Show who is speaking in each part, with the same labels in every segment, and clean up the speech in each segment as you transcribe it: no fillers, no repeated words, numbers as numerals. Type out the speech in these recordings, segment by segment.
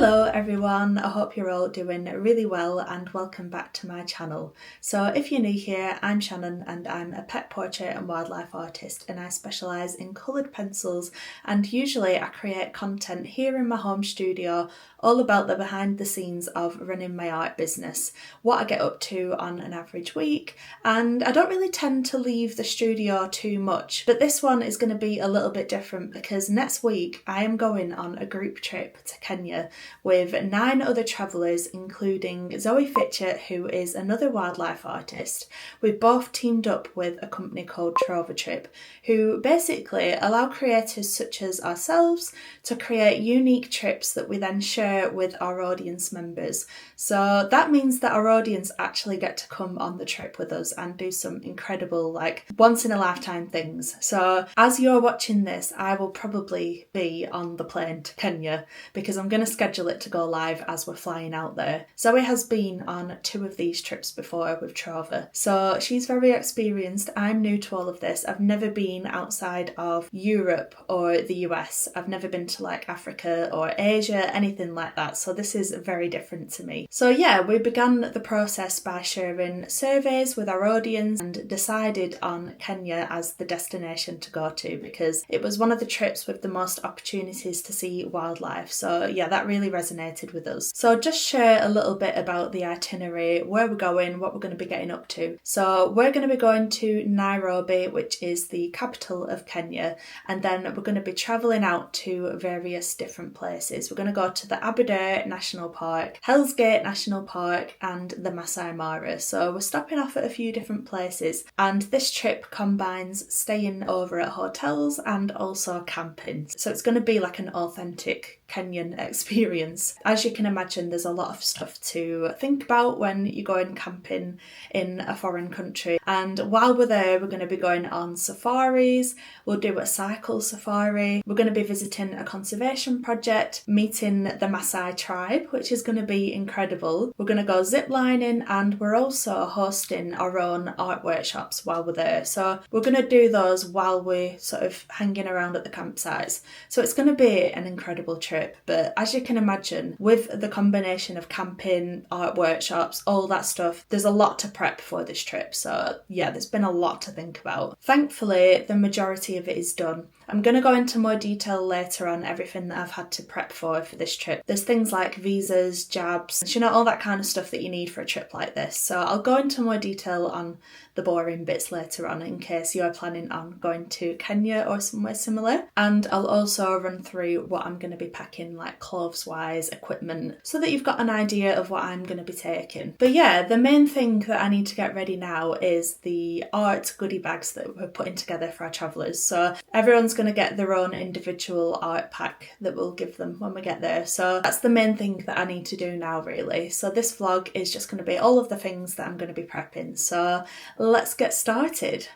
Speaker 1: Hello everyone, I hope you're all doing really well and welcome back to my channel. So if you're new here, I'm Shannon and I'm a pet portrait and wildlife artist, and I specialise in coloured pencils, and usually I create content here in my home studio all about the behind the scenes of running my art business, what I get up to on an average week, and I don't really tend to leave the studio too much, but this one is going to be a little bit different because next week I am going on a group trip to Kenya with 9 other travellers, including Zoe Fitchet, who is another wildlife artist. We've both teamed up with a company called TrovaTrip, who basically allow creators such as ourselves to create unique trips that we then share with our audience members. So that means that our audience actually get to come on the trip with us and do some incredible, like, once in a lifetime things. So as you're watching this, I will probably be on the plane to Kenya because I'm going to schedule it to go live as we're flying out there. Zoe has been on 2 of these trips before with Trova, so she's very experienced. I'm new to all of this. I've never been outside of Europe or the US. I've never been to like Africa or Asia, anything like that, so this is very different to me. So yeah, we began the process by sharing surveys with our audience and decided on Kenya as the destination to go to because it was one of the trips with the most opportunities to see wildlife. So yeah, that really resonated with us. So just share a little bit about the itinerary, where we're going, what we're going to be getting up to. So we're going to be going to Nairobi, which is the capital of Kenya, and then we're going to be travelling out to various different places. We're going to go to the Aberdare National Park, Hell's Gate National Park, and the Masai Mara. So we're stopping off at a few different places, and this trip combines staying over at hotels and also camping. So it's going to be like an authentic Kenyan experience. As you can imagine, there's a lot of stuff to think about when you're going camping in a foreign country. And while we're there, we're going to be going on safaris. We'll do a cycle safari. We're going to be visiting a conservation project, meeting the Maasai tribe, which is going to be incredible. We're going to go zip lining, and we're also hosting our own art workshops while we're there. So we're going to do those while we're sort of hanging around at the campsites. So it's going to be an incredible trip. But as you can imagine, with the combination of camping, art workshops, all that stuff, there's a lot to prep for this trip. So yeah, there's been a lot to think about. Thankfully, the majority of it is done. I'm going to go into more detail later on everything that I've had to prep for this trip. There's things like visas, jabs, you know, all that kind of stuff that you need for a trip like this. So I'll go into more detail on the boring bits later on in case you're planning on going to Kenya or somewhere similar. And I'll also run through what I'm going to be packing, like clothes-wise, equipment, so that you've got an idea of what I'm going to be taking. But yeah, the main thing that I need to get ready now is the art goodie bags that we're putting together for our travellers. So everyone's going to get their own individual art pack that we'll give them when we get there. So that's the main thing that I need to do now, really. So this vlog is just going to be all of the things that I'm going to be prepping. So let's get started.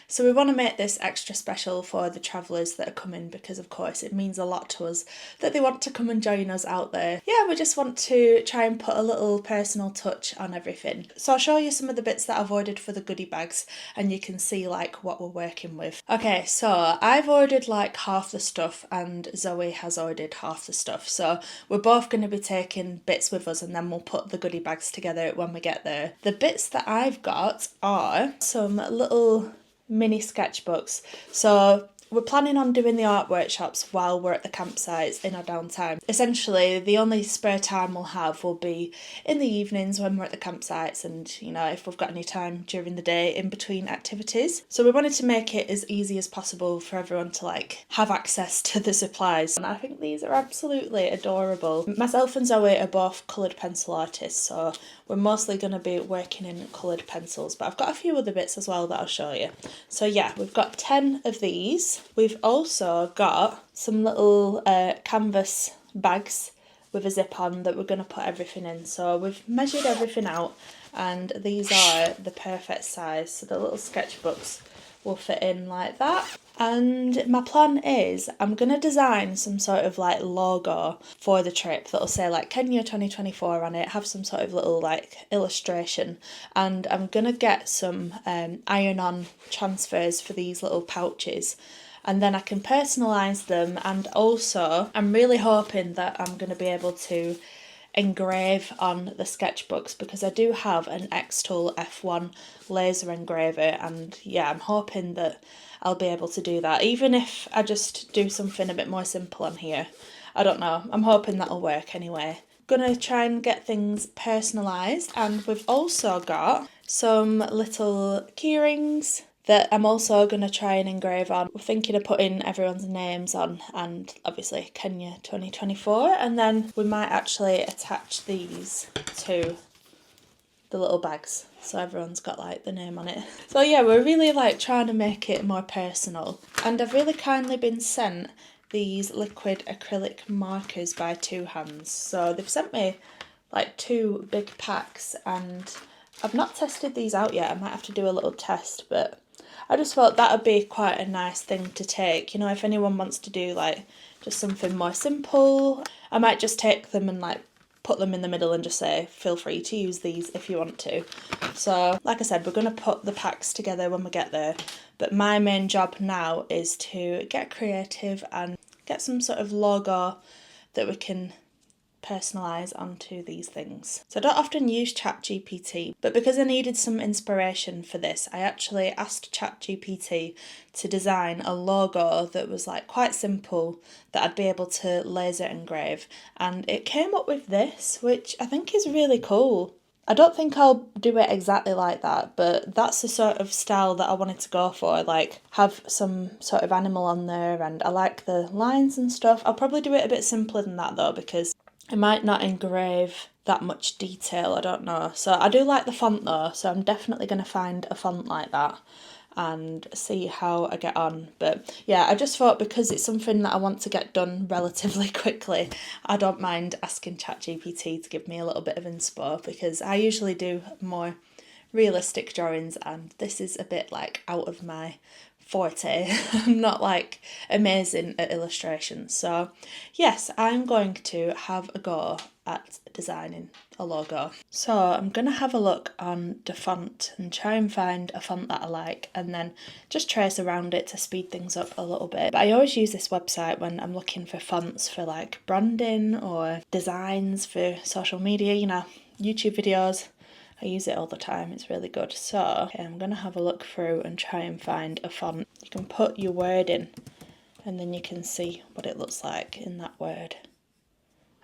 Speaker 1: So we want to make this extra special for the travellers that are coming because, of course, it means a lot to us that they want to come and join us out there. Yeah, we just want to try and put a little personal touch on everything. So I'll show you some of the bits that I've ordered for the goodie bags and you can see like what we're working with. Okay, so I've ordered like half the stuff and Zoe has ordered half the stuff. So we're both going to be taking bits with us and then we'll put the goodie bags together when we get there. The bits that I've got are some little mini sketchbooks. So we're planning on doing the art workshops while we're at the campsites in our downtime. Essentially, the only spare time we'll have will be in the evenings when we're at the campsites and, you know, if we've got any time during the day in between activities. So we wanted to make it as easy as possible for everyone to like have access to the supplies. And I think these are absolutely adorable. Myself and Zoe are both coloured pencil artists, so we're mostly going to be working in coloured pencils, but I've got a few other bits as well that I'll show you. So yeah, we've got 10 of these. We've also got some little canvas bags with a zip on that we're going to put everything in. So we've measured everything out and these are the perfect size. So the little sketchbooks will fit in like that. And my plan is I'm going to design some sort of like logo for the trip that'll say like Kenya 2024 on it, have some sort of little like illustration, and I'm going to get some iron-on transfers for these little pouches. and then I can personalise them. And also I'm really hoping that I'm going to be able to engrave on the sketchbooks, because I do have an xTool F1 laser engraver, and yeah, I'm hoping that I'll be able to do that, even if I just do something a bit more simple on here. I don't know, I'm hoping that'll work anyway. Gonna try and get things personalised, and we've also got some little keyrings that I'm also going to try and engrave on. We're thinking of putting everyone's names on, and obviously Kenya 2024, and then we might actually attach these to the little bags so everyone's got like the name on it. So yeah, we're really like trying to make it more personal, and I've really kindly been sent these liquid acrylic markers by Two Hands. So they've sent me like 2 big packs, and I've not tested these out yet. I might have to do a little test, but I just thought that would be quite a nice thing to take. You know, if anyone wants to do like just something more simple, I might just take them and like put them in the middle and just say, feel free to use these if you want to. So like I said, we're going to put the packs together when we get there, but my main job now is to get creative and get some sort of logo that we can personalise onto these things. So I don't often use ChatGPT, but because I needed some inspiration for this, I actually asked ChatGPT to design a logo that was like quite simple that I'd be able to laser engrave, and it came up with this, which I think is really cool. I don't think I'll do it exactly like that, but that's the sort of style that I wanted to go for, like have some sort of animal on there, and I like the lines and stuff. I'll probably do it a bit simpler than that though, because I might not engrave that much detail, I don't know. So I do like the font though, so I'm definitely going to find a font like that and see how I get on. But yeah, I just thought because it's something that I want to get done relatively quickly, I don't mind asking ChatGPT to give me a little bit of inspo, because I usually do more realistic drawings and this is a bit like out of my forte. I'm not like amazing at illustrations. So yes, I'm going to have a go at designing a logo. So I'm going to have a look on the font and try and find a font that I like, and then just trace around it to speed things up a little bit. But I always use this website when I'm looking for fonts for like branding or designs for social media, you know, YouTube videos. I use it all the time, it's really good. So okay, I'm going to have a look through and try and find a font. You can put your word in and then you can see what it looks like in that word.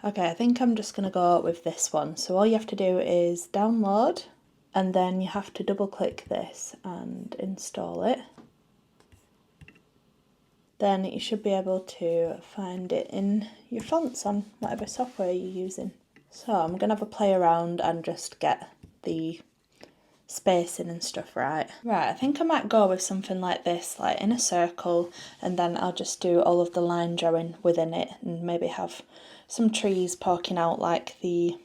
Speaker 1: Okay, I think I'm just going to go with this one. So all you have to do is download, and then you have to double click this and install it. Then you should be able to find it in your fonts on whatever software you're using. So I'm going to have a play around and just get the spacing and stuff right. Right, I think I might go with something like this, like in a circle, and then I'll just do all of the line drawing within it and maybe have some trees poking out like the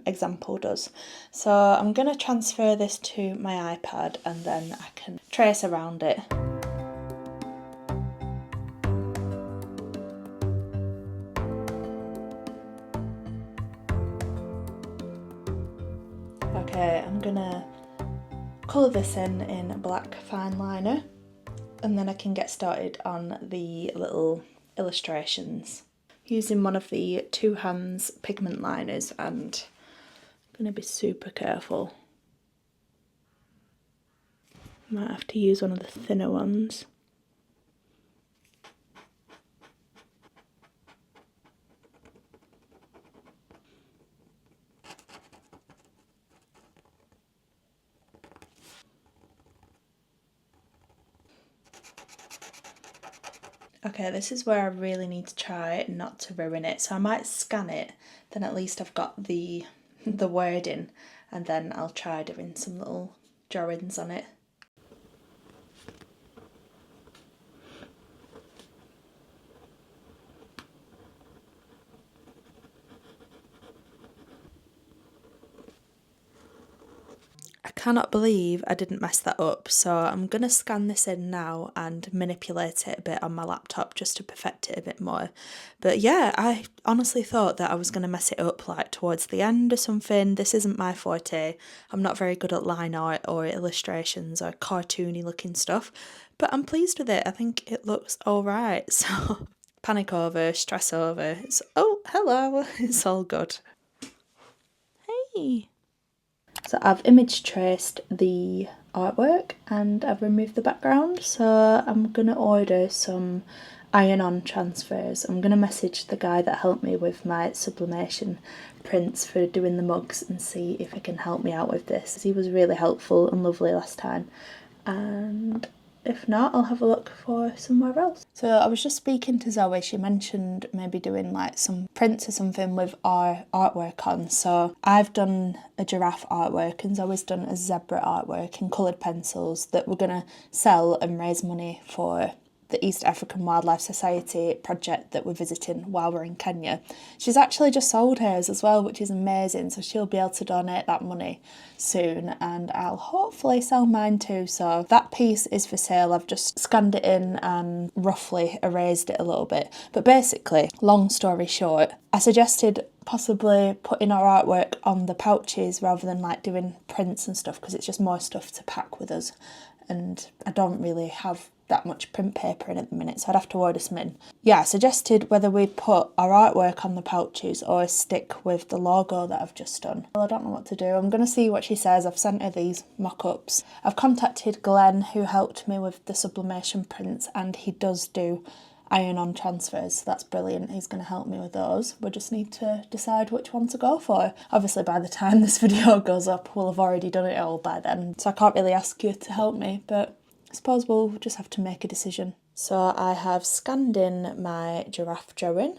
Speaker 1: example does. So I'm going to transfer this to my iPad and then I can trace around it. Okay, I'm gonna colour this in black fine liner, and then I can get started on the little illustrations using one of the Two Hands pigment liners, and I'm gonna be super careful. Might have to use one of the thinner ones. Okay, this is where I really need to try not to ruin it, so I might scan it, then at least I've got the wording, and then I'll try doing some little drawings on it. I cannot believe I didn't mess that up, so I'm going to scan this in now and manipulate it a bit on my laptop just to perfect it a bit more. But yeah, I honestly thought that I was going to mess it up like towards the end or something. This isn't my forte. I'm not very good at line art or illustrations or cartoony looking stuff, but I'm pleased with it. I think it looks alright, so panic over, stress over. It's, oh, hello, it's all good. Hey! So I've image traced the artwork and I've removed the background, so I'm going to order some iron-on transfers. I'm going to message the guy that helped me with my sublimation prints for doing the mugs and see if he can help me out with this. He was really helpful and lovely last time, and if not, I'll have a look for somewhere else. So I was just speaking to Zoe. She mentioned maybe doing like some prints or something with our artwork on. So I've done a giraffe artwork and Zoe's done a zebra artwork in coloured pencils that we're going to sell and raise money for the East African Wildlife Society project that we're visiting while we're in Kenya. She's actually just sold hers as well, which is amazing, so she'll be able to donate that money soon, and I'll hopefully sell mine too. So that piece is for sale. I've just scanned it in and roughly erased it a little bit, but basically, long story short, I suggested possibly putting our artwork on the pouches rather than like doing prints and stuff, because it's just more stuff to pack with us, and I don't really have that much print paper in at the minute, so I'd have to order some in. Yeah, I suggested whether we'd put our artwork on the pouches or stick with the logo that I've just done. Well, I don't know what to do. I'm going to see what she says. I've sent her these mock-ups. I've contacted Glenn, who helped me with the sublimation prints, and he does do iron-on transfers, so that's brilliant. He's going to help me with those. We just need to decide which one to go for. Obviously, by the time this video goes up, we'll have already done it all by then, so I can't really ask you to help me, but I suppose we'll just have to make a decision. So I have scanned in my giraffe drawing,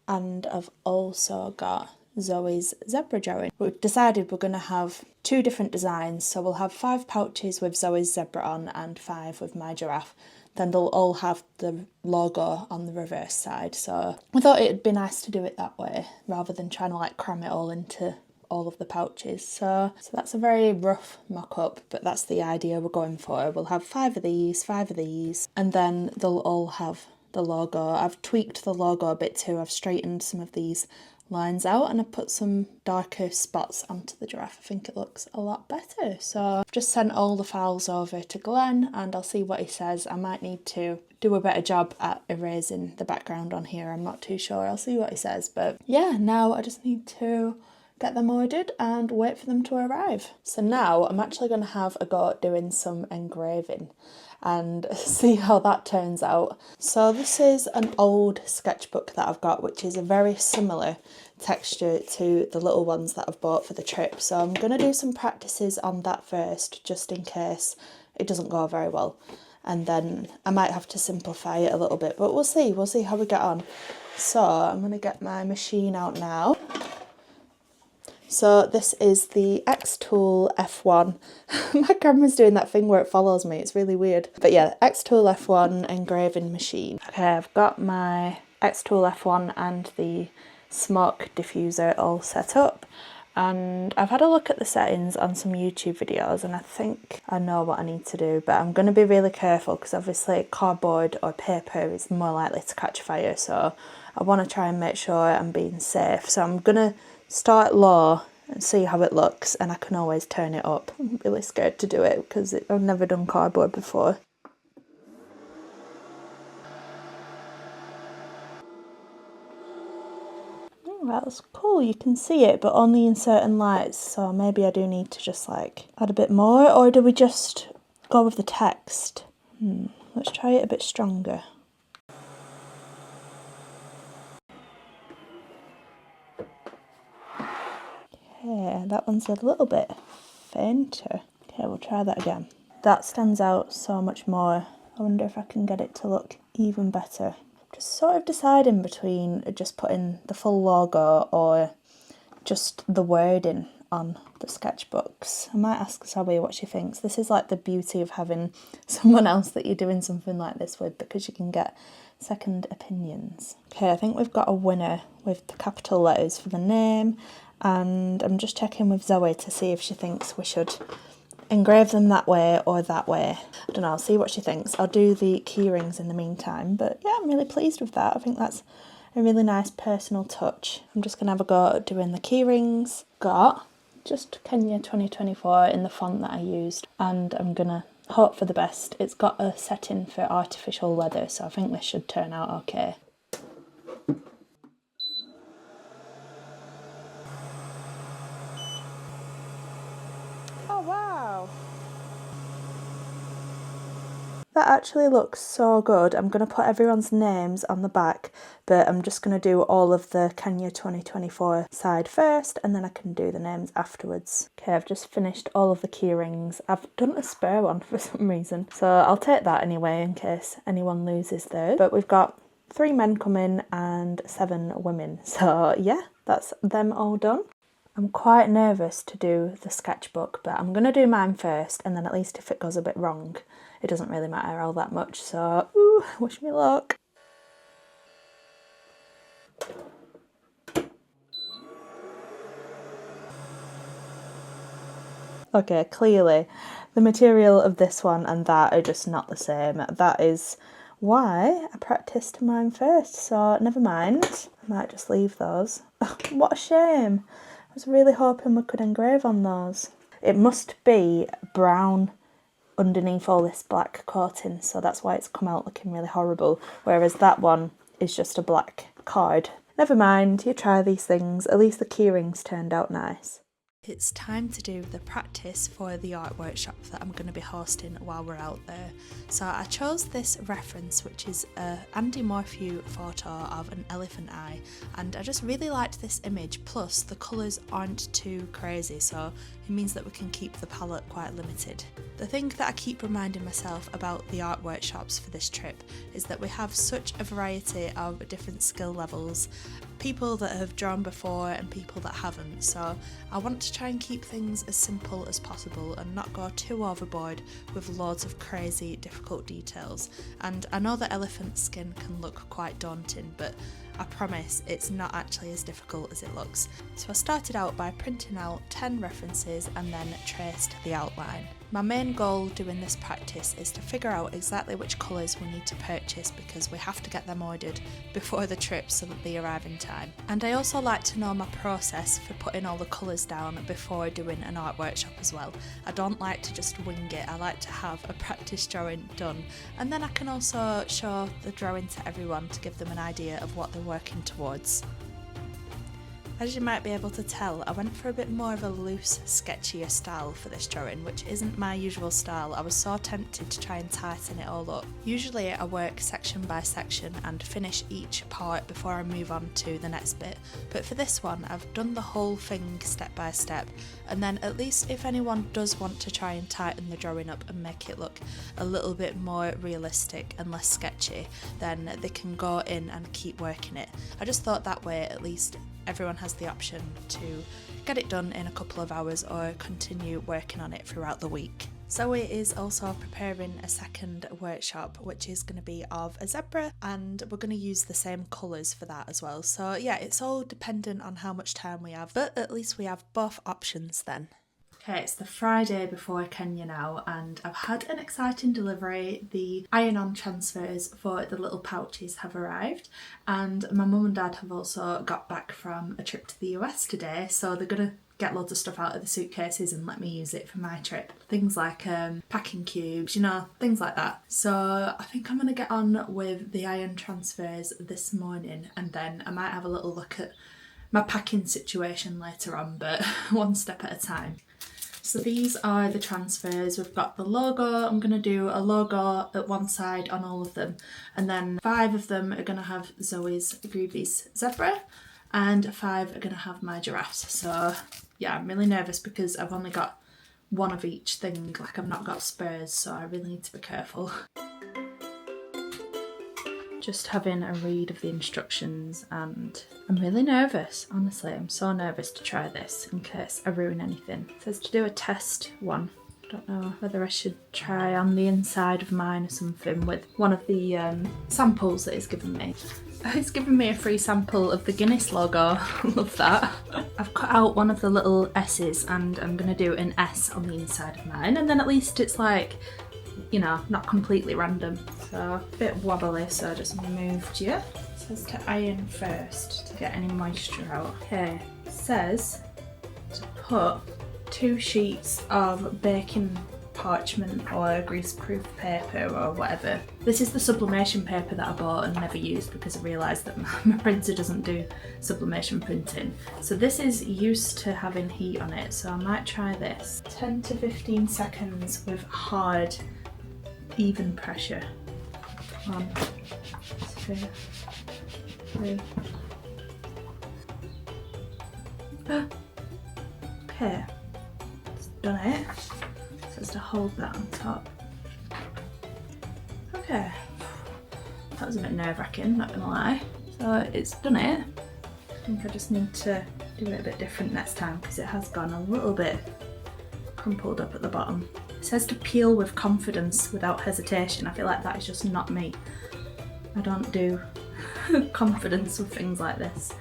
Speaker 1: and I've also got Zoe's zebra drawing. We've decided we're going to have 2 different designs, so we'll have 5 pouches with Zoe's zebra on and 5 with my giraffe. Then they'll all have the logo on the reverse side, so I thought it'd be nice to do it that way rather than trying to like cram it all into all of the pouches. So that's a very rough mock-up, but that's the idea we're going for. We'll have 5 of these, and then they'll all have the logo. I've tweaked the logo a bit too. I've straightened some of these lines out and I've put some darker spots onto the giraffe. I think it looks a lot better. So I've just sent all the files over to Glenn and I'll see what he says. I might need to do a better job at erasing the background on here. I'm not too sure. I'll see what he says. But yeah, now I just need to get them ordered and wait for them to arrive. So now I'm actually going to have a go at doing some engraving and see how that turns out. So this is an old sketchbook that I've got, which is a very similar texture to the little ones that I've bought for the trip. So I'm going to do some practices on that first, just in case it doesn't go very well. And then I might have to simplify it a little bit, but we'll see how we get on. So I'm going to get my machine out now. So this is the xTool F1. My camera's doing that thing where it follows me, it's really weird. But yeah, xTool F1 engraving machine. Okay, I've got my xTool F1 and the smoke diffuser all set up. And I've had a look at the settings on some YouTube videos and I think I know what I need to do, but I'm going to be really careful because obviously cardboard or paper is more likely to catch fire, so I want to try and make sure I'm being safe. So I'm going to start low and see how it looks, and I can always turn it up. I'm really scared to do it because I've never done cardboard before. Oh, that's cool, you can see it but only in certain lights, so maybe I do need to just like add a bit more, or do we just go with the text? Let's try it a bit stronger. Okay, that one's a little bit fainter. Okay, we'll try that again. That stands out so much more. I wonder if I can get it to look even better. Just sort of deciding between just putting the full logo or just the wording on the sketchbooks. I might ask Zoe what she thinks. This is like the beauty of having someone else that you're doing something like this with, because you can get second opinions. Okay, I think we've got a winner with the capital letters for the name, and I'm just checking with Zoe to see if she thinks we should engrave them that way or that way. I don't know, I'll see what she thinks. I'll do the key rings in the meantime, but yeah, I'm really pleased with that. I think that's a really nice personal touch. I'm just going to have a go at doing the key rings. Got just Kenya 2024 in the font that I used, and I'm going to hope for the best. It's got a setting for artificial leather, so I think this should turn out okay. Oh wow! That actually looks so good. I'm going to put everyone's names on the back, but I'm just going to do all of the Kenya 2024 side first, and then I can do the names afterwards. Okay, I've just finished all of the key rings. I've done a spare one for some reason, so I'll take that anyway in case anyone loses theirs. But we've got 3 men coming and 7 women, so yeah, that's them all done. I'm quite nervous to do the sketchbook, but I'm going to do mine first, and then at least if it goes a bit wrong, it doesn't really matter all that much, so wish me luck. Okay, clearly the material of this one and that are just not the same. That is why I practiced mine first, so never mind. I might just leave those. What a shame. I was really hoping we could engrave on those. It must be brown underneath all this black coating, so that's why it's come out looking really horrible, whereas that one is just a black card. Never mind, you try these things, at least the key rings turned out nice. It's time to do the practice for the art workshop that I'm going to be hosting while we're out there. So I chose this reference, which is a Andy Morphew photo of an elephant eye, and I just really liked this image, plus the colours aren't too crazy, so it means that we can keep the palette quite limited. The thing that I keep reminding myself about the art workshops for this trip is that we have such a variety of different skill levels, people that have drawn before and people that haven't, so I want to try and keep things as simple as possible and not go too overboard with loads of crazy difficult details. And I know that elephant skin can look quite daunting, but I promise it's not actually as difficult as it looks. So I started out by printing out 10 references and then traced the outline. My main goal doing this practice is to figure out exactly which colours we need to purchase, because we have to get them ordered before the trip so that they arrive in time. And I also like to know my process for putting all the colours down before doing an art workshop as well. I don't like to just wing it, I like to have a practice drawing done, and then I can also show the drawing to everyone to give them an idea of what they're working towards. As you might be able to tell, I went for a bit more of a loose, sketchier style for this drawing, which isn't my usual style. I was so tempted to try and tighten it all up. Usually I work section by section and finish each part before I move on to the next bit, but for this one I've done the whole thing step by step, and then at least if anyone does want to try and tighten the drawing up and make it look a little bit more realistic and less sketchy, then they can go in and keep working it. I just thought that way at least everyone has the option to get it done in a couple of hours or continue working on it throughout the week. Zoe is also preparing a second workshop, which is going to be of a zebra, and we're going to use the same colours for that as well. So yeah, it's all dependent on how much time we have, but at least we have both options then. Okay, it's the Friday before Kenya now, and I've had an exciting delivery. The iron-on transfers for the little pouches have arrived, and my mum and dad have also got back from a trip to the US today, so they're gonna get loads of stuff out of the suitcases and let me use it for my trip. Things like packing cubes, you know, things like that. So I think I'm gonna get on with the iron transfers this morning, and then I might have a little look at my packing situation later on, but one step at a time. So these are the transfers. We've got the logo. I'm going to do a logo at one side on all of them, and then 5 of them are going to have Zoe's Groovy's zebra and 5 are going to have my giraffes. So yeah, I'm really nervous because I've only got one of each thing, like I've not got spurs, so I really need to be careful. Just having a read of the instructions, and I'm really nervous, honestly. I'm so nervous to try this in case I ruin anything. It says to do a test one Don't know whether I should try on the inside of mine or something with one of the samples that he's given me. He's given me a free sample of the Guinness logo. Love that. I've cut out one of the little S's and I'm gonna do an S on the inside of mine, and then at least it's like, you know, not completely random. So a bit wobbly, so I just moved you. It says to iron first to get any moisture out. Okay, it says to put 2 sheets of baking parchment or greaseproof paper or whatever. This is the sublimation paper that I bought and never used because I realised that my printer doesn't do sublimation printing. So this is used to having heat on it, so I might try this. 10 to 15 seconds with hard, even pressure. 1, 2, 3. Okay, it's done it. Says to hold that on top. Okay, that was a bit nerve-wracking, not gonna lie. So it's done it. I think I just need to do it a bit different next time because it has gone a little bit crumpled up at the bottom. It says to peel with confidence without hesitation. I feel like that is just not me. I don't do confidence with things like this.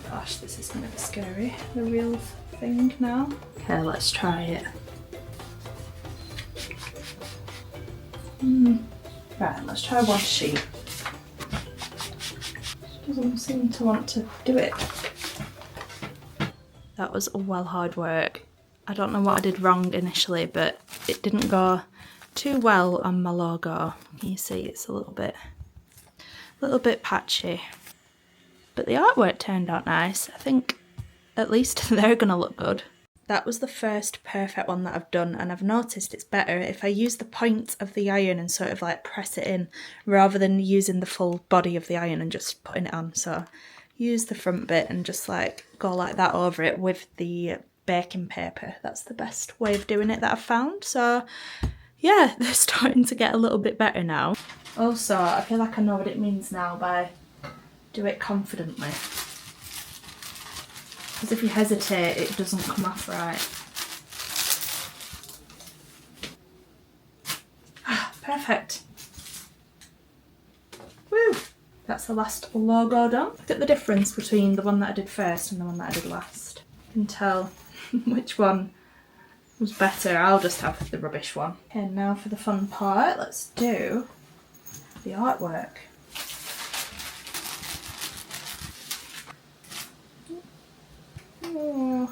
Speaker 1: Gosh, this is gonna be scary. The real thing now. Okay, let's try it. Right, let's try one sheet. Doesn't seem to want to do it. That was well hard work. I don't know what I did wrong initially, but it didn't go too well on my logo. You see it's a little bit patchy. But the artwork turned out nice. I think at least they're gonna look good. That was the first perfect one that I've done, and I've noticed it's better if I use the point of the iron and sort of like press it in rather than using the full body of the iron and just putting it on. So use the front bit and just like go like that over it with the baking paper. That's the best way of doing it that I've found. So yeah, they're starting to get a little bit better now. Also, I feel like I know what it means now by do it confidently. Because if you hesitate, it doesn't come off right. Perfect. Woo! That's the last logo done. Look at the difference between the one that I did first and the one that I did last. You can tell which one was better. I'll just have the rubbish one. Okay, now for the fun part, let's do the artwork. Oh,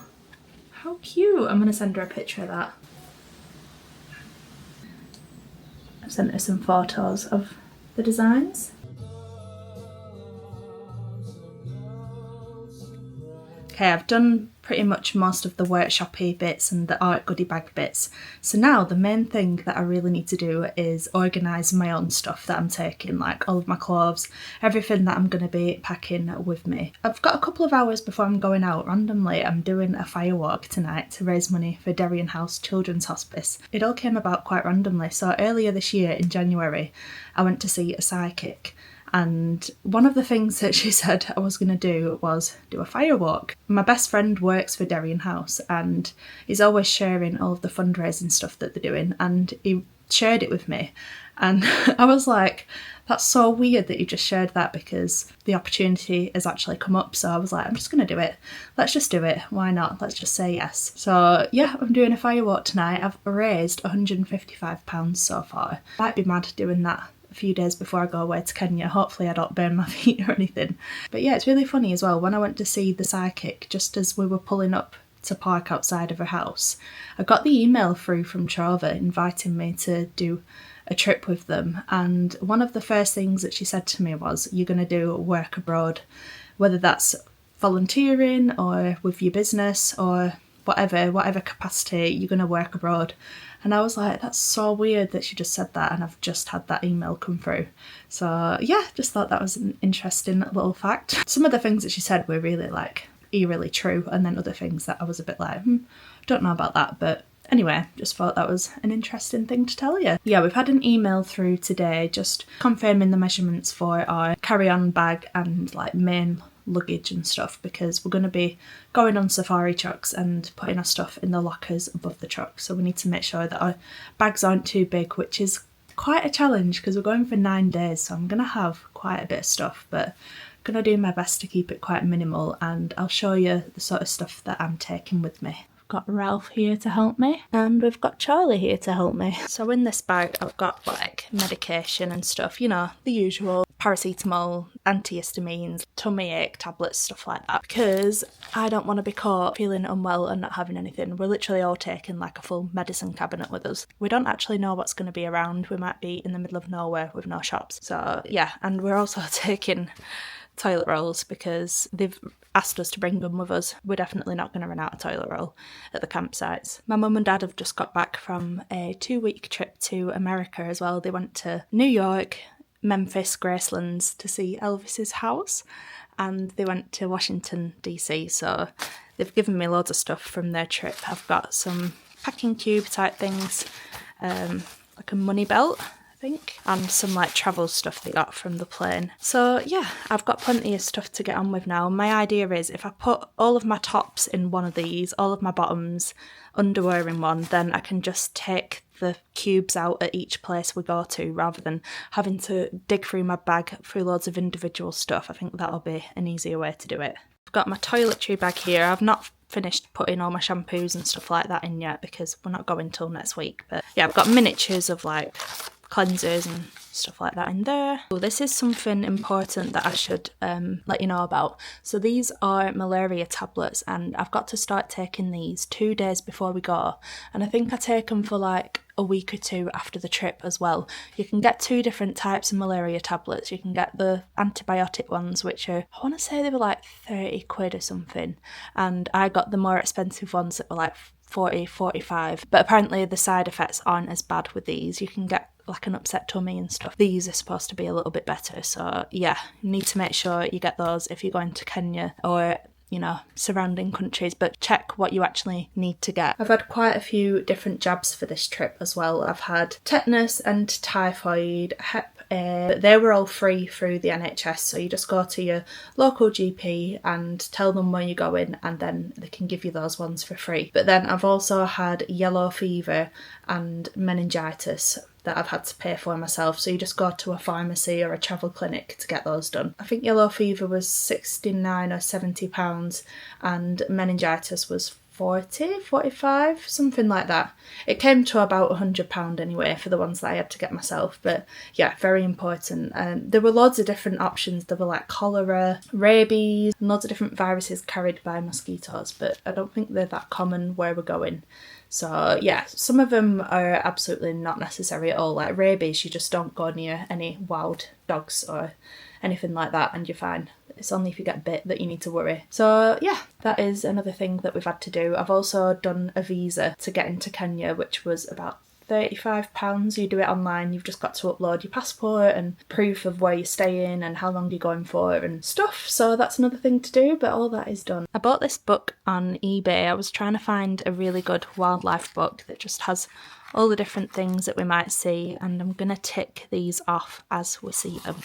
Speaker 1: how cute. I'm going to send her a picture of that. I've sent her some photos of the designs. Okay, I've done pretty much most of the workshoppy bits and the art goodie bag bits. So now the main thing that I really need to do is organise my own stuff that I'm taking, like all of my clothes, everything that I'm going to be packing with me. I've got a couple of hours before I'm going out. Randomly, I'm doing a fire walk tonight to raise money for Darien House Children's Hospice. It all came about quite randomly. So earlier this year in January, I went to see a psychic. And one of the things that she said I was going to do was do a fire walk. My best friend works for Darien House and he's always sharing all of the fundraising stuff that they're doing, and he shared it with me. And I was like, that's so weird that you just shared that, because the opportunity has actually come up. So I was like, I'm just going to do it. Let's just do it. Why not? Let's just say yes. So yeah, I'm doing a fire walk tonight. I've raised £155 so far. Might be mad doing that a few days before I go away to Kenya. Hopefully I don't burn my feet or anything. But yeah, it's really funny as well. When I went to see the psychic, just as we were pulling up to park outside of her house, I got the email through from Trova inviting me to do a trip with them. And one of the first things that she said to me was, you're going to do work abroad, whether that's volunteering or with your business or whatever capacity, you're going to work abroad. And I was like, that's so weird that she just said that, and I've just had that email come through. So yeah, just thought that was an interesting little fact. Some of the things that she said were really like eerily true, and then other things that I was a bit like, don't know about that. But anyway, just thought that was an interesting thing to tell you. Yeah, we've had an email through today just confirming the measurements for our carry-on bag and like main luggage and stuff, because we're going to be going on safari trucks and putting our stuff in the lockers above the truck. So we need to make sure that our bags aren't too big, which is quite a challenge because we're going for 9 days. So I'm going to have quite a bit of stuff, but I'm going to do my best to keep it quite minimal, and I'll show you the sort of stuff that I'm taking with me. Got Ralph here to help me, and we've got Charlie here to help me. So in this bag I've got like medication and stuff, you know, the usual paracetamol, antihistamines, tummy ache tablets, stuff like that, because I don't want to be caught feeling unwell and not having anything. We're literally all taking like a full medicine cabinet with us. We don't actually know what's going to be around. We might be in the middle of nowhere with no shops. So yeah, and we're also taking toilet rolls because they've asked us to bring them with us. We're definitely not going to run out of toilet roll at the campsites. My mum and dad have just got back from a 2-week trip to America as well. They went to New York, Memphis, Gracelands to see Elvis's house, and they went to Washington DC. So they've given me loads of stuff from their trip. I've got some packing cube type things, like a money belt, think, and some like travel stuff they got from the plane. So yeah, I've got plenty of stuff to get on with now. My idea is if I put all of my tops in one of these, all of my bottoms, underwear in one, then I can just take the cubes out at each place we go to rather than having to dig through my bag through loads of individual stuff. I think that'll be an easier way to do it. I've got my toiletry bag here. I've not finished putting all my shampoos and stuff like that in yet because we're not going till next week. But yeah, I've got miniatures of like cleansers and stuff like that in there. Oh, this is something important that I should let you know about. So these are malaria tablets, and I've got to start taking these 2 days before we go, and I think I take them for like a week or two after the trip as well. You can get 2 different types of malaria tablets. You can get the antibiotic ones, which are, I want to say they were like 30 quid or something, and I got the more expensive ones that were like 40, 45, but apparently the side effects aren't as bad with these. You can get like an upset tummy and stuff. These are supposed to be a little bit better, so yeah, you need to make sure you get those if you're going to Kenya or, you know, surrounding countries, but check what you actually need to get. I've had quite a few different jabs for this trip as well. I've had tetanus and typhoid, hep A. They were all free through the NHS, so you just go to your local GP and tell them where you're going, and then they can give you those ones for free. But then I've also had yellow fever and meningitis that I've had to pay for myself, so you just go to a pharmacy or a travel clinic to get those done. I think yellow fever was £69 or £70 and meningitis was 40, 45, something like that. It came to about £100 anyway for the ones that I had to get myself, but yeah, very important. And there were loads of different options. There were like cholera, rabies, loads of different viruses carried by mosquitoes, but I don't think they're that common where we're going. So yeah, some of them are absolutely not necessary at all. Like rabies, you just don't go near any wild dogs or anything like that and you're fine. It's only if you get bit that you need to worry. So yeah, that is another thing that we've had to do. I've also done a visa to get into Kenya, which was about £35. You do it online. You've just got to upload your passport and proof of where you're staying and how long you're going for and stuff. So that's another thing to do, but all that is done. I bought this book on eBay. I was trying to find a really good wildlife book that just has all the different things that we might see, and I'm gonna tick these off as we see them.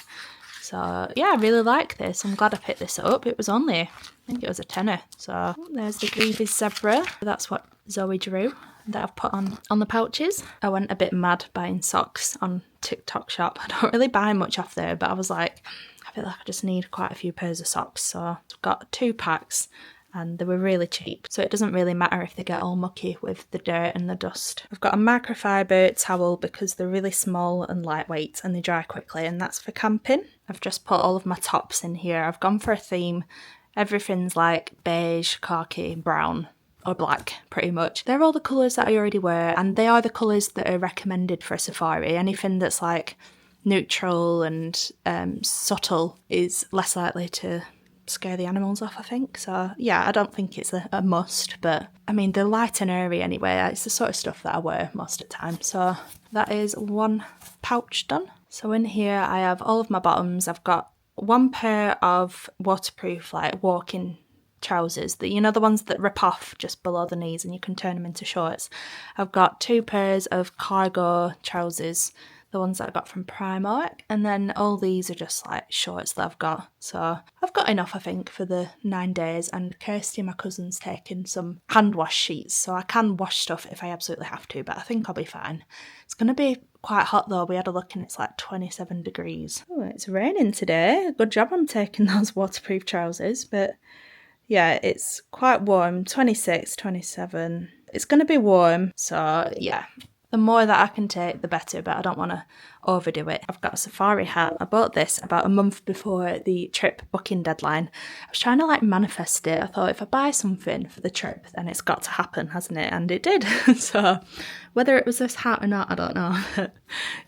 Speaker 1: So yeah, I really like this. I'm glad I picked this up. It was only, I think it was a tenner. So there's the Grevy's zebra. That's what Zoe drew that I've put on the pouches. I went a bit mad buying socks on TikTok shop. I don't really buy much off there, but I was like, I feel like I just need quite a few pairs of socks. So I've got 2 packs and they were really cheap. So it doesn't really matter if they get all mucky with the dirt and the dust. I've got a microfiber towel because they're really small and lightweight and they dry quickly, and that's for camping. I've just put all of my tops in here. I've gone for a theme. Everything's like beige, khaki, brown, or black, pretty much. They're all the colours that I already wear, and they are the colours that are recommended for a safari. Anything that's like neutral and subtle is less likely to scare the animals off, I think. So yeah, I don't think it's a must, but I mean, they're light and airy anyway. It's the sort of stuff that I wear most of the time. So that is 1 pouch done. So in here I have all of my bottoms. I've got 1 pair of waterproof like walking trousers, that, you know, the ones that rip off just below the knees and you can turn them into shorts. I've got 2 pairs of cargo trousers, the ones that I got from Primark, and then all these are just like shorts that I've got. So I've got enough, I think, for the 9 days, and Kirsty, my cousin's, taken some hand wash sheets, so I can wash stuff if I absolutely have to, but I think I'll be fine. It's going to be quite hot though. We had a look and it's like 27 degrees. Oh, it's raining today. Good job I'm taking those waterproof trousers, but yeah, it's quite warm. 26, 27. It's going to be warm, so yeah. The more that I can take, the better, but I don't want to overdo it. I've got a safari hat. I bought this about a month before the trip booking deadline. I was trying to like manifest it. I thought if I buy something for the trip, then it's got to happen, hasn't it? And it did. So whether it was this hat or not, I don't know.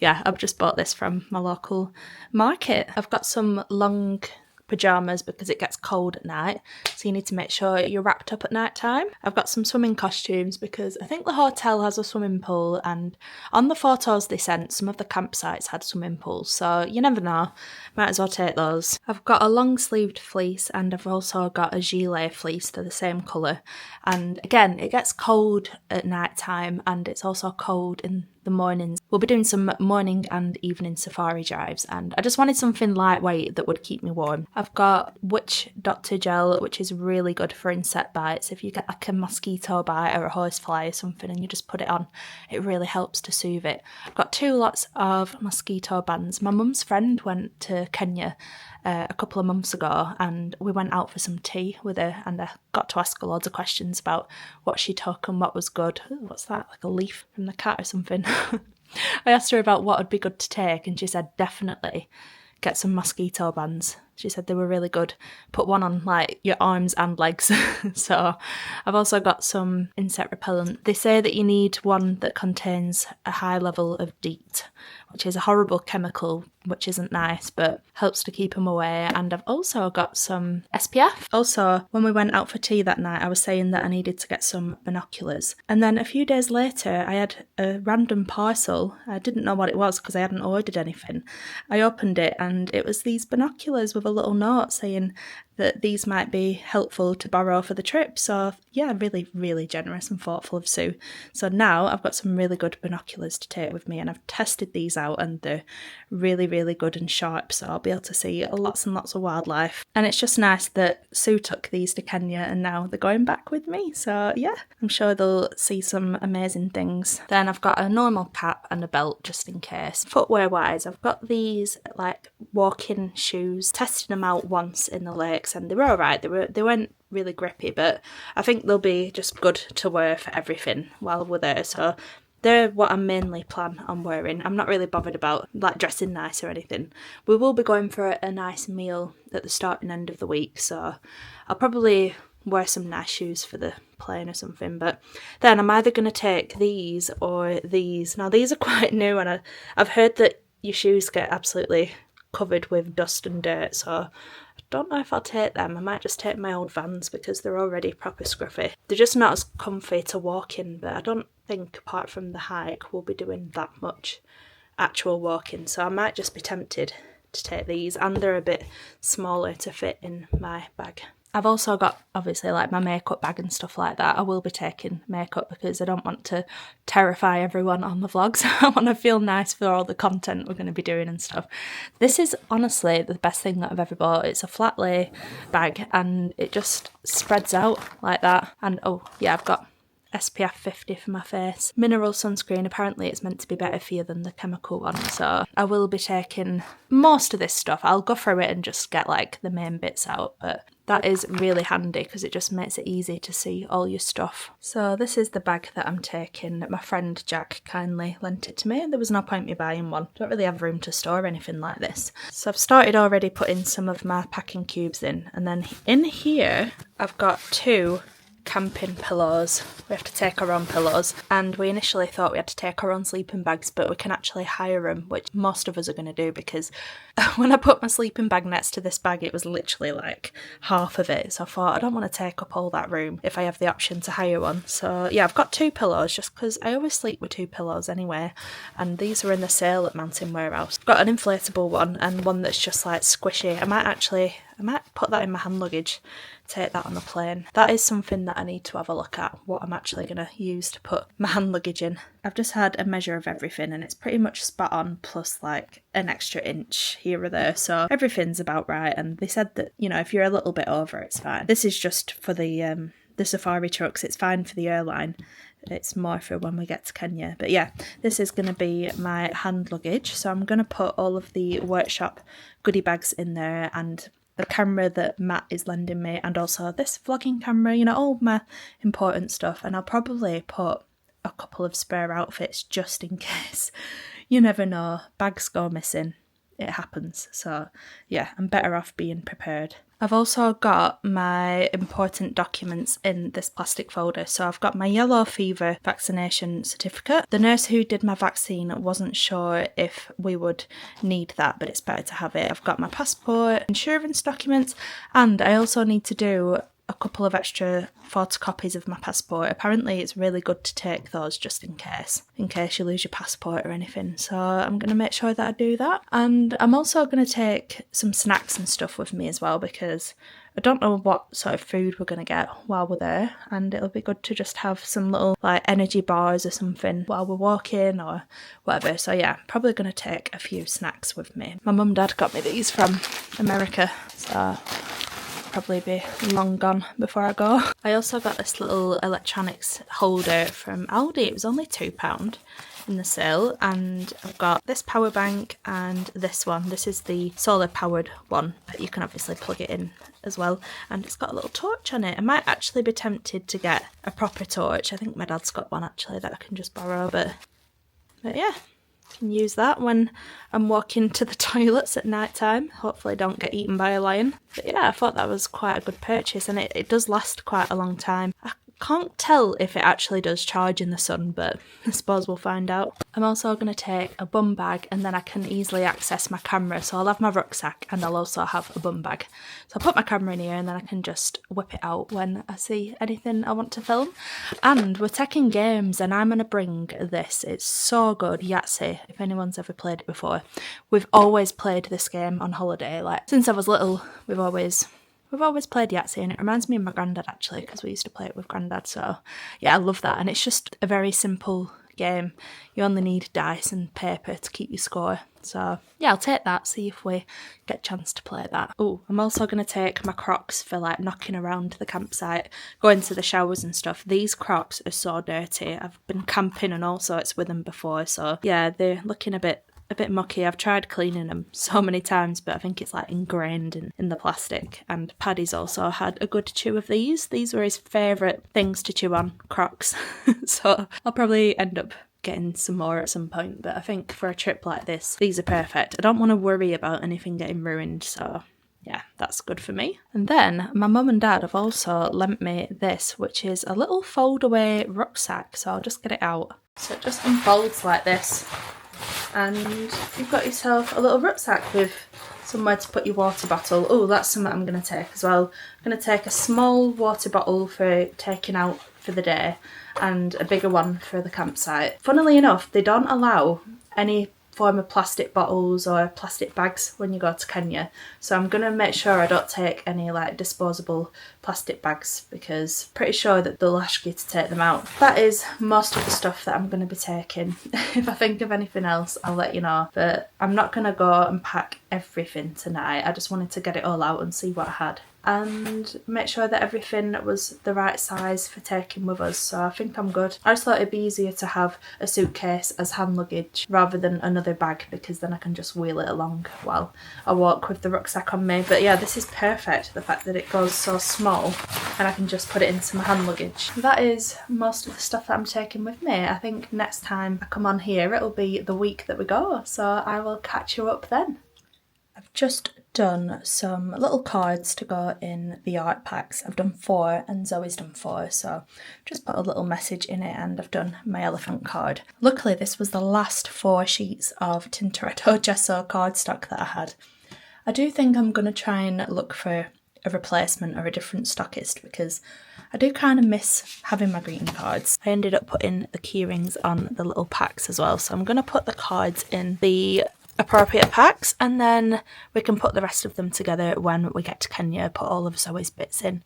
Speaker 1: Yeah, I've just bought this from my local market. I've got some long pyjamas because it gets cold at night, so you need to make sure you're wrapped up at night time. I've got some swimming costumes because I think the hotel has a swimming pool, and on the photos they sent, some of the campsites had swimming pools, so you never know, might as well take those. I've got a long sleeved fleece, and I've also got a gilet fleece. They're the same colour, and again it gets cold at night time and it's also cold in the mornings. We'll be doing some morning and evening safari drives, and I just wanted something lightweight that would keep me warm. I've got Witch Doctor Gel, which is really good for insect bites. If you get like a mosquito bite or a horsefly or something and you just put it on, it really helps to soothe it. I've got 2 lots of mosquito bands. My mum's friend went to Kenya a couple of months ago, and we went out for some tea with her, and I got to ask her loads of questions about what she took and what was good. Ooh, what's that, like a leaf from the cat or something? I asked her about what would be good to take, and she said definitely get some mosquito bands. She said they were really good. Put one on like your arms and legs. So I've also got some insect repellent. They say that you need one that contains a high level of DEET, which is a horrible chemical, which isn't nice, but helps to keep them away. And I've also got some SPF. Also, when we went out for tea that night, I was saying that I needed to get some binoculars. And then a few days later, I had a random parcel. I didn't know what it was because I hadn't ordered anything. I opened it and it was these binoculars with a little note saying that these might be helpful to borrow for the trip. So yeah, really, really generous and thoughtful of Sue. So now I've got some really good binoculars to take with me, and I've tested these out and they're really, really good and sharp, so I'll be able to see lots and lots of wildlife. And it's just nice that Sue took these to Kenya and now they're going back with me. So yeah, I'm sure they'll see some amazing things. Then I've got a normal cap and a belt just in case. Footwear wise, I've got these like walking shoes. Tested them out once in the lakes and they were alright. They weren't really grippy, but I think they'll be just good to wear for everything while we're there. So they're what I mainly plan on wearing. I'm not really bothered about like dressing nice or anything. We will be going for a nice meal at the start and end of the week, so I'll probably wear some nice shoes for the plane or something. But then I'm either going to take these or these. Now these are quite new, and I've heard that your shoes get absolutely covered with dust and dirt, so I don't know if I'll take them. I might just take my old Vans because they're already proper scruffy. They're just not as comfy to walk in, but I don't think apart from the hike we'll be doing that much actual walking, so I might just be tempted to take these, and they're a bit smaller to fit in my bag. I've also got obviously like my makeup bag and stuff like that. I will be taking makeup because I don't want to terrify everyone on the vlogs. I want to feel nice for all the content we're going to be doing and stuff. This is honestly the best thing that I've ever bought. It's a flat lay bag and it just spreads out like that. And oh yeah, I've got SPF 50 for my face. Mineral sunscreen, apparently it's meant to be better for you than the chemical one, so I will be taking most of this stuff. I'll go through it and just get like the main bits out, but that is really handy because it just makes it easy to see all your stuff. So this is the bag that I'm taking. My friend Jack kindly lent it to me. There was no point me buying one. Don't really have room to store anything like this. So I've started already putting some of my packing cubes in, and then in here I've got 2 camping pillows. We have to take our own pillows, and we initially thought we had to take our own sleeping bags, but we can actually hire them, which most of us are going to do, because when I put my sleeping bag next to this bag it was literally like half of it, so I thought I don't want to take up all that room if I have the option to hire one. So yeah, I've got 2 pillows just because I always sleep with 2 pillows anyway, and these are in the sale at Mountain Warehouse. I've got an inflatable one and one that's just like squishy. I might actually I might put that in my hand luggage, take that on the plane. That is something that I need to have a look at, what I'm actually going to use to put my hand luggage in. I've just had a measure of everything and it's pretty much spot on, plus like an extra inch here or there, so everything's about right. And they said that, you know, if you're a little bit over, it's fine. This is just for the safari trucks. It's fine for the airline. It's more for when we get to Kenya. But yeah, this is going to be my hand luggage. So I'm going to put all of the workshop goodie bags in there, and the camera that Matt is lending me, and also this vlogging camera, you know, all my important stuff. And I'll probably put a couple of spare outfits just in case. You never know, bags go missing. It happens. So yeah, I'm better off being prepared. I've also got my important documents in this plastic folder. So I've got my yellow fever vaccination certificate. The nurse who did my vaccine wasn't sure if we would need that, but it's better to have it. I've got my passport, insurance documents, and I also need to do a couple of extra photocopies of my passport. Apparently it's really good to take those just in case you lose your passport or anything. So I'm going to make sure that I do that. And I'm also going to take some snacks and stuff with me as well, because I don't know what sort of food we're going to get while we're there, and it'll be good to just have some little like energy bars or something while we're walking or whatever. So yeah, probably going to take a few snacks with me. My mum and dad got me these from America, so probably be long gone before I go. I also got this little electronics holder from Aldi. It was only £2 in the sale, and I've got this power bank and this one. This is the solar powered one, but you can obviously plug it in as well, and it's got a little torch on it. I might actually be tempted to get a proper torch. I think my dad's got one actually that I can just borrow, but yeah, can use that when I'm walking to the toilets at night time. Hopefully don't get eaten by a lion. But yeah, I thought that was quite a good purchase, and it does last quite a long time. I can't tell if it actually does charge in the sun, but I suppose we'll find out. I'm also going to take a bum bag, and then I can easily access my camera. So I'll have my rucksack and I'll also have a bum bag. So I'll put my camera in here and then I can just whip it out when I see anything I want to film. And we're taking games, and I'm going to bring this. It's so good, Yahtzee, if anyone's ever played it before. We've always played this game on holiday. Like, since I was little, we've always played Yahtzee, and it reminds me of my granddad actually, because we used to play it with granddad. So yeah, I love that, and it's just a very simple game. You only need dice and paper to keep your score. So yeah, I'll take that, see if we get a chance to play that. Oh, I'm also going to take my Crocs for like knocking around the campsite, going to the showers and stuff. These Crocs are so dirty. I've been camping and all sorts with them before, so yeah, they're looking a bit mucky. I've tried cleaning them so many times, but I think it's like ingrained in the plastic. And Paddy's also had a good chew of these. These were his favourite things to chew on, Crocs. So I'll probably end up getting some more at some point, but I think for a trip like this, these are perfect. I don't want to worry about anything getting ruined, so yeah, that's good for me. And then my mum and dad have also lent me this, which is a little fold-away rucksack. So I'll just get it out. So it just unfolds like this, and you've got yourself a little rucksack with somewhere to put your water bottle. Oh, that's something I'm going to take as well. I'm going to take a small water bottle for taking out for the day and a bigger one for the campsite. Funnily enough, they don't allow any form of plastic bottles or plastic bags when you go to Kenya, so I'm going to make sure I don't take any like disposable plastic bags, because pretty sure that they'll ask you to take them out. That is most of the stuff that I'm going to be taking. If I think of anything else, I'll let you know, but I'm not going to go and pack everything tonight. I just wanted to get it all out and see what I had, and make sure that everything was the right size for taking with us, so I think I'm good. I just thought it'd be easier to have a suitcase as hand luggage rather than another bag, because then I can just wheel it along while I walk with the rucksack on me. But yeah, this is perfect, the fact that it goes so small and I can just put it into my hand luggage. That is most of the stuff that I'm taking with me. I think next time I come on here it'll be the week that we go, so I will catch you up then. I've just done some little cards to go in the art packs. I've done 4 and Zoe's done 4, so just put a little message in it, and I've done my elephant card. Luckily this was the last 4 sheets of Tintoretto gesso cardstock that I had. I do think I'm going to try and look for a replacement or a different stockist, because I do kind of miss having my greeting cards. I ended up putting the key rings on the little packs as well, so I'm going to put the cards in the appropriate packs, and then we can put the rest of them together when we get to Kenya, put all of Zoe's bits in.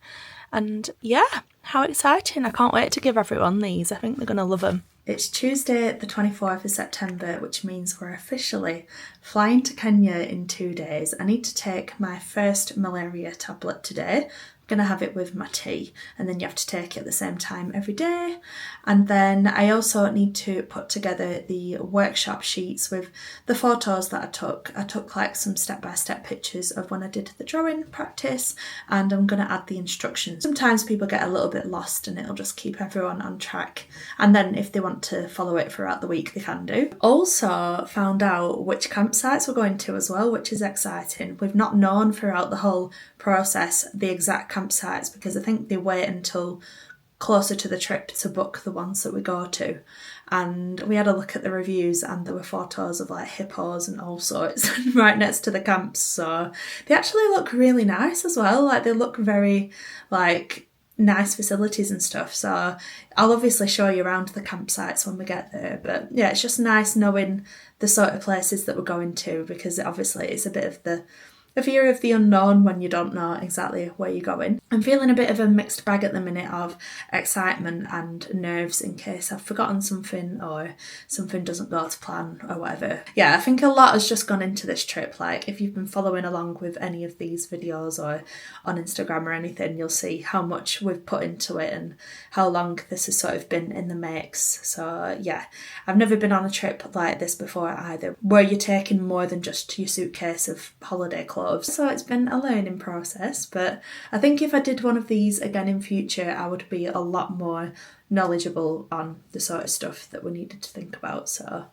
Speaker 1: And yeah, how exciting. I can't wait to give everyone these. I think they're going to love them. It's Tuesday the 24th of September, which means we're officially flying to Kenya in 2 days. I need to take my first malaria tablet today. I'm going to have it with my tea, and then you have to take it at the same time every day. And then I also need to put together the workshop sheets with the photos that I took. I took like some step-by-step pictures of when I did the drawing practice, and I'm going to add the instructions. Sometimes people get a little bit lost and it'll just keep everyone on track, and then if they want to follow it throughout the week they can do. Also found out which campsites we're going to as well, which is exciting. We've not known throughout the whole process the exact campsites because I think they wait until closer to the trip to book the ones that we go to. And we had a look at the reviews and there were photos of like hippos and all sorts right next to the camps, so they actually look really nice as well. Like they look very like nice facilities and stuff, so I'll obviously show you around the campsites when we get there. But yeah, it's just nice knowing the sort of places that we're going to, because obviously it's a bit of the fear of the unknown when you don't know exactly where you're going. I'm feeling a bit of a mixed bag at the minute of excitement and nerves in case I've forgotten something or something doesn't go to plan or whatever. Yeah, I think a lot has just gone into this trip. Like if you've been following along with any of these videos or on Instagram or anything, you'll see how much we've put into it and how long this has sort of been in the mix. So yeah, I've never been on a trip like this before either, where you're taking more than just your suitcase of holiday clothes. So it's been a learning process, but I think if I did one of these again in future, I would be a lot more knowledgeable on the sort of stuff that we needed to think about. So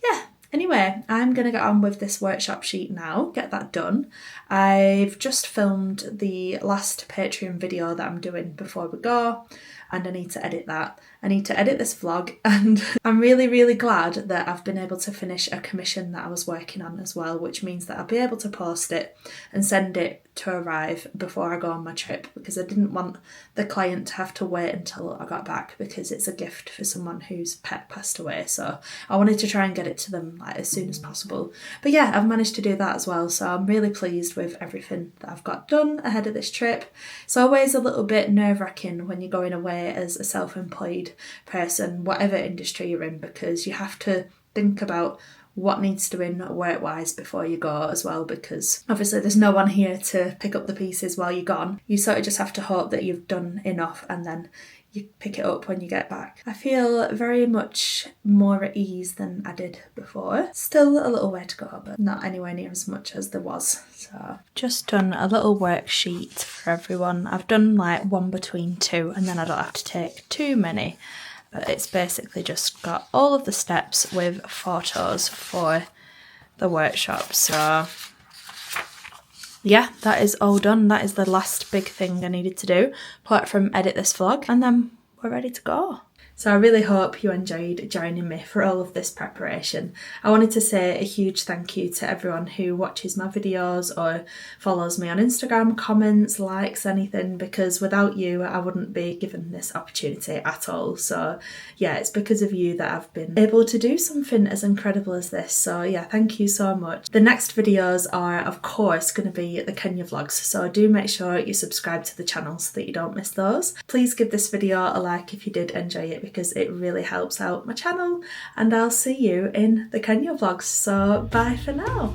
Speaker 1: yeah, anyway, I'm going to get on with this workshop sheet now, get that done. I've just filmed the last Patreon video that I'm doing before we go, and I need to edit that. I need to edit this vlog, and I'm really glad that I've been able to finish a commission that I was working on as well, which means that I'll be able to post it and send it to arrive before I go on my trip, because I didn't want the client to have to wait until I got back, because it's a gift for someone whose pet passed away, so I wanted to try and get it to them like as soon as possible. But yeah, I've managed to do that as well, so I'm really pleased with everything that I've got done ahead of this trip. It's always a little bit nerve-wracking when you're going away as a self-employed person, whatever industry you're in, because you have to think about what needs doing work-wise before you go as well, because obviously there's no one here to pick up the pieces while you're gone. You sort of just have to hope that you've done enough and then you pick it up when you get back. I feel very much more at ease than I did before. Still a little way to go, but not anywhere near as much as there was. So just done a little worksheet for everyone. I've done like one between two, and then I don't have to take too many. But it's basically just got all of the steps with photos for the workshop. So yeah, that is all done. That is the last big thing I needed to do, apart from edit this vlog, and then we're ready to go. So I really hope you enjoyed joining me for all of this preparation. I wanted to say a huge thank you to everyone who watches my videos or follows me on Instagram, comments, likes, anything, because without you I wouldn't be given this opportunity at all. So yeah, it's because of you that I've been able to do something as incredible as this. So yeah, thank you so much. The next videos are of course going to be the Kenya vlogs, so do make sure you subscribe to the channel so that you don't miss those. Please give this video a like if you did enjoy it, because it really helps out my channel, and I'll see you in the Kenya vlogs. So bye for now.